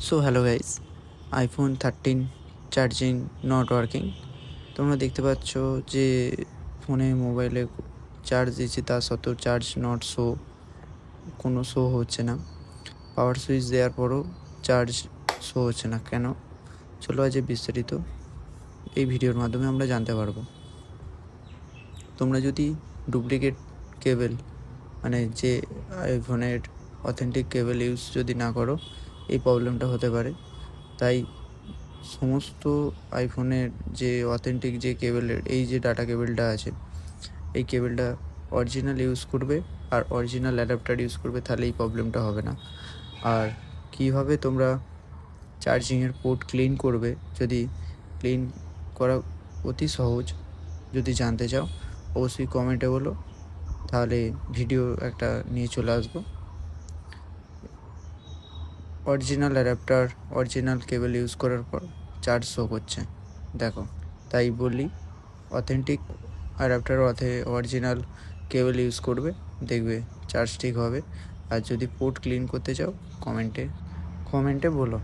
So hello guys, iPhone 13 charging not working. তোমরা দেখতে পাচ্ছ যে ফোনে মোবাইলে চার্জ দিচ্ছি, তা সত্ত্বেও চার্জ নট কোনো শো হচ্ছে না। পাওয়ার সুইচ দেওয়ার পরও চার্জ শো হচ্ছে না কেন? চলো আজ বিস্তারিত এই ভিডিওর মাধ্যমে আমরা জানতে পারবো। তোমরা যদি ডুপ্লিকেট কেবল মানে যে আইফোনের অথেন্টিক কেবল ইউজ যদি না করো, এই প্রবলেমটা হতে পারে। তাই সমস্ত আইফোনের যে অথেন্টিক যে কেবলের এই যে ডাটা কেবলটা আছে, এই কেবলটা অরিজিনাল ইউজ করবে আর অরিজিনাল অ্যাডাপ্টার ইউজ করবে, তাহলে এই প্রবলেমটা হবে না। আর কীভাবে তোমরা চার্জিংয়ের পোর্ট ক্লিন করবে, যদি ক্লিন করা অতি সহজ, যদি জানতে চাও অবশ্যই কমেন্টে বলো, তাহলে ভিডিও একটা নিয়ে চলে আসবো। অরিজিনাল অ্যাডাপ্টার অরিজিনাল কেবল ইউজ করার পর চার্জ শো করছে, দেখো। তাই বলি, অথেন্টিক অ্যাডাপ্টার অরিজিনাল কেবল ইউজ করবে, দেখবে চার্জ ঠিক হবে। আর যদি পোর্ট ক্লিন করতে চাও কমেন্টে বলো।